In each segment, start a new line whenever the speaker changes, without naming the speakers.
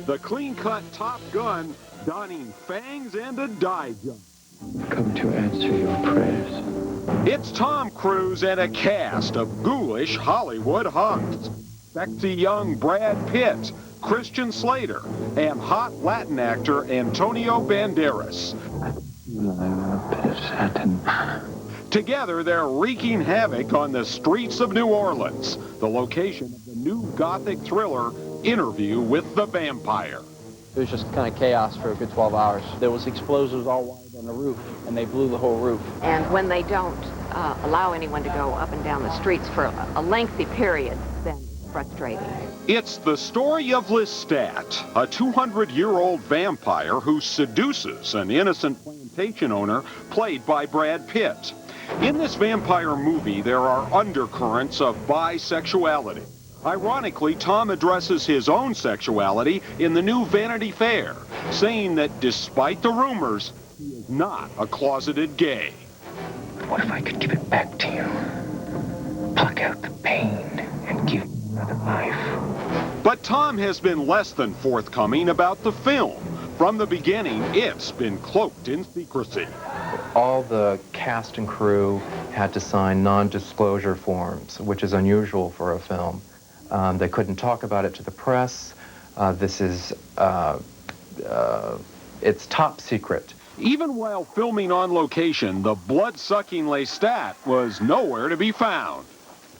The clean-cut Top Gun donning fangs and a dive jump.
Come to answer your prayers.
It's Tom Cruise and a cast of ghoulish Hollywood hunks. Sexy young Brad Pitt, Christian Slater, and hot Latin actor Antonio Banderas.
I'm a bit of Satan.
Together, they're wreaking havoc on the streets of New Orleans, the location of the new gothic thriller, Interview with the Vampire.
It was just kind of chaos for a good 12 hours. There was explosives all wired on the roof, and they blew the whole roof.
And when they don't allow anyone to go up and down the streets for a lengthy period, then it's frustrating.
It's the story of Lestat, a 200-year-old vampire who seduces an innocent plantation owner played by Brad Pitt. In this vampire movie, there are undercurrents of bisexuality. Ironically, Tom addresses his own sexuality in the new Vanity Fair, saying that despite the rumors, he is not a closeted gay.
What if I could give it back to you? Pluck out the pain and give you another life.
But Tom has been less than forthcoming about the film. From the beginning, it's been cloaked in secrecy.
All the cast and crew had to sign non-disclosure forms, which is unusual for a film. They couldn't talk about it to the press. It's top secret.
Even while filming on location, the blood-sucking Lestat was nowhere to be found.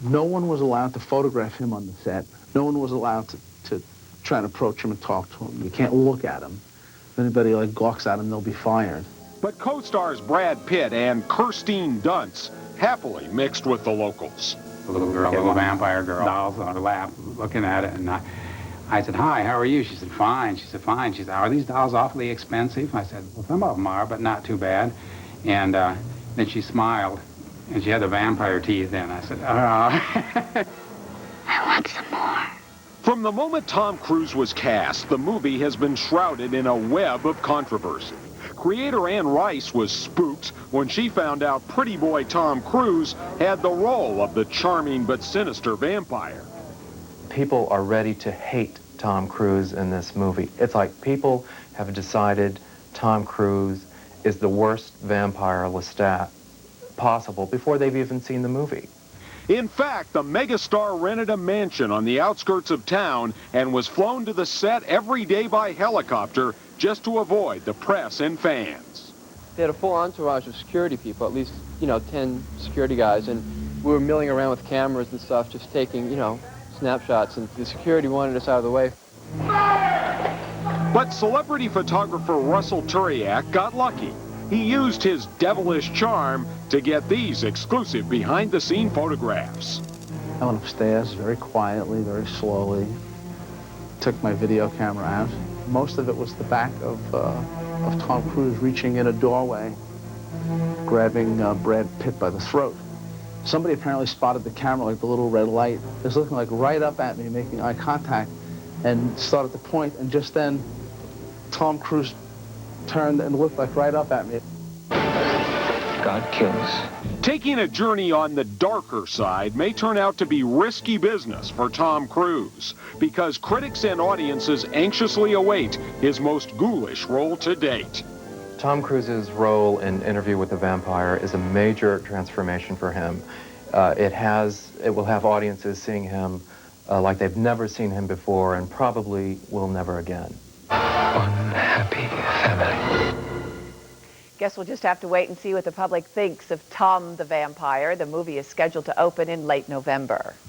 No one was allowed to photograph him on the set. No one was allowed to try and approach him and talk to him. You can't look at him. If anybody gawks at him, they'll be fired.
But co-stars Brad Pitt and Kirsten Dunst happily mixed with the locals.
A little vampire girl, dolls on her lap, looking at it, and I said, "Hi, how are you?" She said, "Fine." She said, "Fine." She said, "Are these dolls awfully expensive?" I said, "Well, some of them are, but not too bad." And then she smiled, and she had the vampire teeth in. I said, "Oh."
I want some more.
From the moment Tom Cruise was cast, the movie has been shrouded in a web of controversy. Creator Anne Rice was spooked when she found out pretty boy Tom Cruise had the role of the charming but sinister vampire.
People are ready to hate Tom Cruise in this movie. It's like people have decided Tom Cruise is the worst vampire Lestat possible before they've even seen the movie.
In fact, the megastar rented a mansion on the outskirts of town and was flown to the set every day by helicopter just to avoid the press and fans.
They had a full entourage of security people, at least, 10 security guys, and we were milling around with cameras and stuff, just taking, snapshots, and the security wanted us out of the way.
But celebrity photographer Russell Turiak got lucky. He used his devilish charm to get these exclusive behind-the-scene photographs.
I went upstairs very quietly, very slowly, took my video camera out. Most of it was the back of Tom Cruise reaching in a doorway, grabbing Brad Pitt by the throat. Somebody apparently spotted the camera, like the little red light. It was looking like right up at me, making eye contact, and started to point, and just then Tom Cruise turned and looked like right up at me.
God kills.
Taking a journey on the darker side may turn out to be risky business for Tom Cruise, because critics and audiences anxiously await his most ghoulish role to date.
Tom Cruise's role in Interview with the Vampire is a major transformation for him. It will have audiences seeing him like they've never seen him before and probably will never again.
Unhappy family.
Guess we'll just have to wait and see what the public thinks of Tom the Vampire. The movie is scheduled to open in late November.